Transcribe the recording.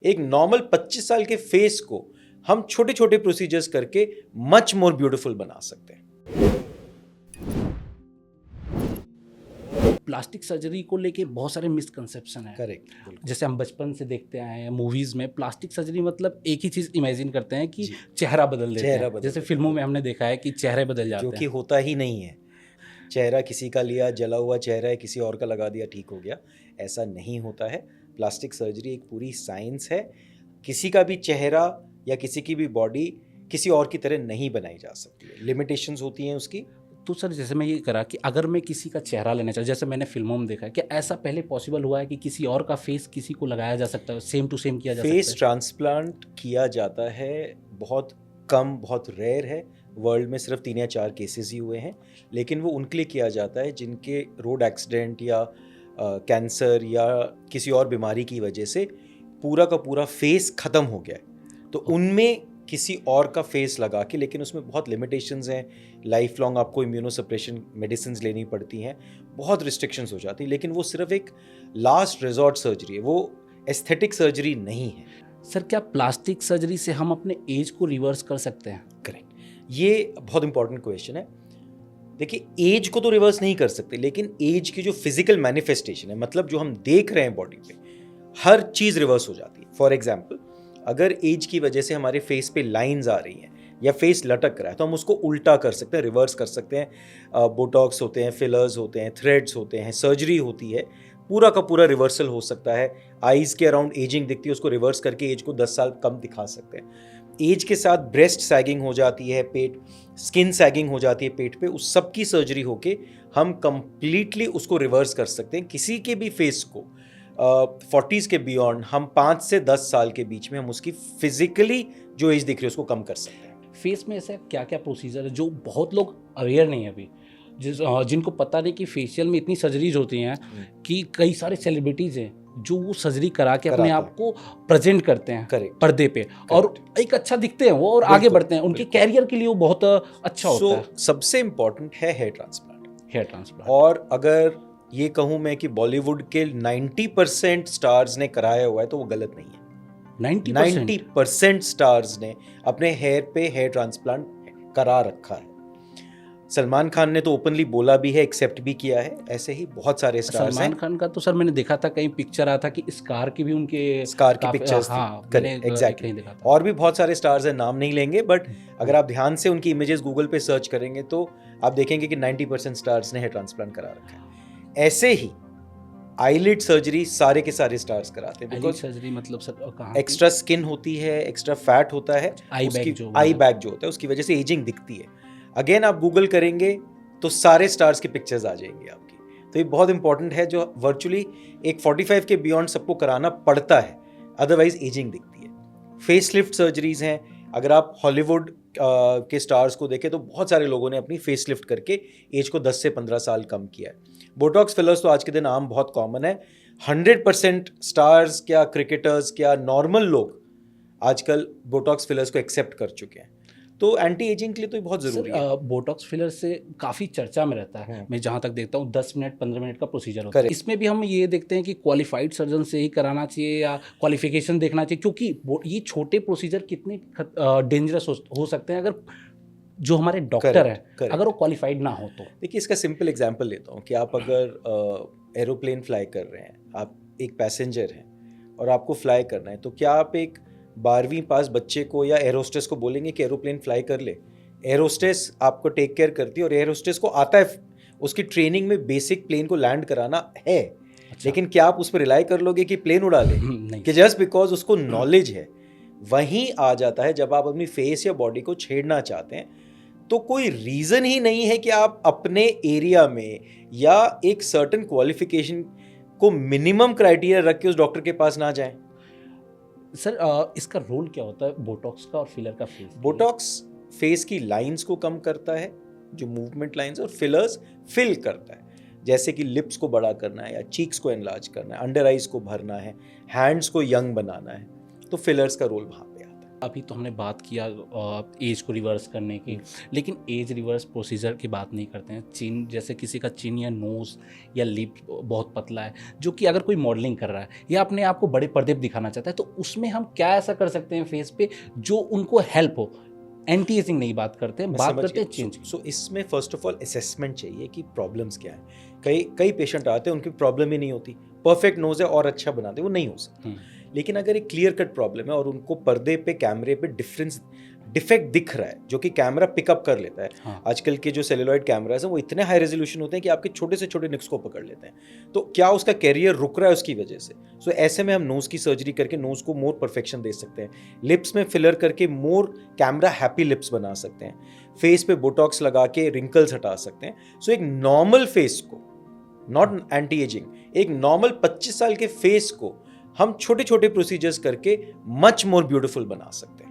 एक नॉर्मल 25 साल के फेस को हम छोटे छोटे प्रोसीजर्स करके मच मोर ब्यूटीफुल बना सकते हैं। प्लास्टिक सर्जरी को लेके बहुत सारे मिसकंसेप्शन है। करेक्ट। जैसे हम बचपन से देखते आए हैं मूवीज में, प्लास्टिक सर्जरी मतलब एक ही चीज इमेजिन करते हैं कि चेहरा बदल देते हैं। जैसे फिल्मों में हमने देखा है कि चेहरे बदल जाते हैं, जो कि होता ही नहीं है। चेहरा किसी का लिया, जला हुआ चेहरा है, किसी और का लगा दिया, ठीक हो गया, ऐसा नहीं होता है। प्लास्टिक सर्जरी एक पूरी साइंस है। किसी का भी चेहरा या किसी की भी बॉडी किसी और की तरह नहीं बनाई जा सकती है, लिमिटेशंस होती हैं उसकी। तो सर जैसे मैं ये करा कि अगर मैं किसी का चेहरा लेना चाहूँ, जैसे मैंने फिल्मों में देखा है कि ऐसा पहले पॉसिबल हुआ है कि किसी और का फेस किसी को लगाया जा सकता है, सेम टू सेम किया जा सकता है? फेस ट्रांसप्लांट किया जाता है, बहुत कम, बहुत रेयर है। वर्ल्ड में सिर्फ 3 या 4 केसेस ही हुए हैं, लेकिन वो उनके लिए किया जाता है जिनके रोड एक्सीडेंट या कैंसर या किसी और बीमारी की वजह से पूरा का पूरा फेस ख़त्म हो गया है। तो उनमें किसी और का फेस लगा के, लेकिन उसमें बहुत लिमिटेशंस हैं। लाइफ लॉन्ग आपको इम्यूनोसप्रेशन मेडिसिन्स लेनी पड़ती हैं, बहुत रिस्ट्रिक्शंस हो जाती हैं, लेकिन वो सिर्फ एक लास्ट रिजॉर्ट सर्जरी है, वो एस्थेटिक सर्जरी नहीं है। सर क्या प्लास्टिक सर्जरी से हम अपने एज को रिवर्स कर सकते हैं? करेक्ट, ये बहुत इंपॉर्टेंट क्वेश्चन है। देखिए, एज को तो रिवर्स नहीं कर सकते, लेकिन एज की जो फिजिकल मैनिफेस्टेशन है, मतलब जो हम देख रहे हैं बॉडी पे, हर चीज़ रिवर्स हो जाती है। फॉर एग्जाम्पल, अगर एज की वजह से हमारे फेस पे लाइंस आ रही हैं या फेस लटक रहा है, तो हम उसको उल्टा कर सकते हैं, रिवर्स कर सकते हैं। बोटॉक्स होते हैं, फिलर्स होते हैं, थ्रेड्स होते हैं, सर्जरी होती है, पूरा का पूरा रिवर्सल हो सकता है। आईज के अराउंड एजिंग दिखती है, उसको रिवर्स करके एज को 10 साल कम दिखा सकते हैं। एज के साथ ब्रेस्ट सैगिंग हो जाती है, पेट, स्किन सैगिंग हो जाती है पेट पे, उस सब की सर्जरी होके हम कंप्लीटली उसको रिवर्स कर सकते हैं। किसी के भी फेस को 40s के बियॉन्ड, हम 5 से 10 साल के बीच में हम उसकी फिजिकली जो एज दिख रही है उसको कम कर सकते हैं। फेस में ऐसा क्या क्या प्रोसीजर है जो बहुत लोग अवेयर नहीं है अभी, जिनको पता नहीं कि फेशियल में इतनी सर्जरीज होती हैं कि कई सारे सेलिब्रिटीज हैं जो वो सर्जरी करा के अपने आप को प्रेजेंट करते हैं पर्दे पे, और एक अच्छा दिखते हैं वो और आगे बढ़ते हैं, उनके कैरियर के लिए वो बहुत अच्छा होता है। सबसे इम्पोर्टेंट है हेयर ट्रांसप्लांट। हेयर ट्रांसप्लांट, और अगर ये कहूँ मैं कि बॉलीवुड के 90% स्टार्स ने कराया हुआ है तो वो गलत नहीं है। 90% स्टार्स ने अपने हेयर पे हेयर ट्रांसप्लांट करा रखा है। सलमान खान ने तो ओपनली बोला भी है, एक्सेप्ट भी किया है। ऐसे ही बहुत सारे स्टार्स हैं। सलमान खान का तो सर मैंने देखा था, कहीं पिक्चर आया था कि स्कार की भी, उनके स्कार की पिक्चर्स, हाँ, एग्जैक्टली। और भी बहुत सारे स्टार्स हैं, नाम नहीं लेंगे, बट अगर आप ध्यान से उनकी इमेजेस गूगल पे सर्च करेंगे तो आप देखेंगे कि 90% स्टार्स ने हेयर ट्रांसप्लांट करा रखा है। ऐसे ही आईलिड सर्जरी सारे के सारे स्टार्स कराते हैं। बिकॉज़ सर्जरी मतलब सर कहाँ एक्स्ट्रा स्किन होती है, एक्स्ट्रा फैट होता है, आई बैग जो होता है, उसकी वजह से एजिंग दिखती है। अगेन आप गूगल करेंगे तो सारे स्टार्स की पिक्चर्स आ जाएंगी आपकी। तो ये बहुत इंपॉर्टेंट है, जो वर्चुअली एक 45 के बियॉन्ड सबको कराना पड़ता है, अदरवाइज एजिंग दिखती है। फेस लिफ्ट सर्जरीज हैं। अगर आप हॉलीवुड के स्टार्स को देखें तो बहुत सारे लोगों ने अपनी फेस लिफ्ट करके एज को 10 से 15 साल कम किया है। बोटॉक्स फिलर्स तो आज के दिन आम बहुत कॉमन है। 100% स्टार्स, क्या क्रिकेटर्स, क्या नॉर्मल लोग आजकल बोटॉक्स फिलर्स को एक्सेप्ट कर चुके हैं। तो एंटी एजिंग के लिए तो बहुत ज़रूरी है। बोटॉक्स फिलर से काफ़ी चर्चा में रहता है। मैं जहाँ तक देखता हूँ 10 मिनट 15 मिनट का प्रोसीजर होता है। इसमें भी हम ये देखते हैं कि क्वालिफाइड सर्जन से ही कराना चाहिए या क्वालिफिकेशन देखना चाहिए, क्योंकि ये छोटे प्रोसीजर कितने डेंजरस हो सकते हैं अगर जो हमारे डॉक्टर है अगर वो क्वालिफाइड ना हो तो। देखिए, इसका सिंपल एग्जांपल लेता हूँ कि आप अगर एरोप्लेन फ्लाई कर रहे हैं, आप एक पैसेंजर हैं और आपको फ्लाई करना है, तो क्या आप एक 12वीं पास बच्चे को या एरोस्टेस को बोलेंगे कि एरोप्लेन फ्लाई कर ले? एरोस्टेस आपको टेक केयर करती है और एरोस्टेस को आता है, उसकी ट्रेनिंग में बेसिक प्लेन को लैंड कराना है। अच्छा। लेकिन क्या आप उस पर रिलाई कर लोगे कि प्लेन उड़ा ले? नहीं। कि जस्ट बिकॉज उसको नॉलेज है। वहीं आ जाता है जब आप अपनी फेस या बॉडी को छेड़ना चाहते हैं, तो कोई रीज़न ही नहीं है कि आप अपने एरिया में या एक सर्टेन क्वालिफिकेशन को मिनिमम क्राइटेरिया रख के उस डॉक्टर के पास ना जाएं। सर इसका रोल क्या होता है बोटॉक्स का और फिलर का? बोटॉक्स फेस की लाइंस को कम करता है, जो मूवमेंट लाइंस, और फिलर्स फिल करता है, जैसे कि लिप्स को बड़ा करना है या चीक्स को एनलार्ज करना है, अंडर आइज को भरना है, हैंड्स को यंग बनाना है, तो फिलर्स का रोल वहाँ पे आता है। अभी तो हमने बात किया एज को रिवर्स करने की, लेकिन एज रिवर्स प्रोसीजर की बात नहीं करते हैं। चिन, जैसे किसी का चिन या नोज़ या लिप बहुत पतला है, जो कि अगर कोई मॉडलिंग कर रहा है या अपने आप को बड़े पर्दे पे दिखाना चाहता है, तो उसमें हम क्या ऐसा कर सकते हैं फेस पे जो उनको हेल्प हो। एंटी एजिंग नहीं बात करते हैं, बात करते हैं चेंज। सो इसमें फर्स्ट ऑफ ऑल असेसमेंट चाहिए कि प्रॉब्लम्स क्या है। कई पेशेंट आते हैं उनकी प्रॉब्लम ही नहीं होती, परफेक्ट नोज है और अच्छा बनाते, वो नहीं हो सकता। लेकिन अगर एक क्लियर कट प्रॉब्लम है और उनको पर्दे पे कैमरे पे डिफेक्ट दिख रहा है जो कि कैमरा पिकअप कर लेता है। हाँ। आजकल के जो सेलुलॉइड कैमरास हैं वो इतने हाई रेजोल्यूशन होते हैं कि आपके छोटे से छोटे निक्स को पकड़ लेते हैं, तो क्या उसका कैरियर रुक रहा है उसकी वजह से। सो ऐसे में हम नोज की सर्जरी करके नोज को मोर परफेक्शन दे सकते हैं, लिप्स में फिलर करके मोर कैमरा हैप्पी लिप्स बना सकते हैं, फेस पे बोटॉक्स लगा के रिंकल्स हटा सकते हैं। सो एक नॉर्मल फेस को, नॉट एंटी एजिंग, एक नॉर्मल 25 साल के फेस को हम छोटे छोटे प्रोसीजर्स करके मच मोर ब्यूटीफुल बना सकते हैं।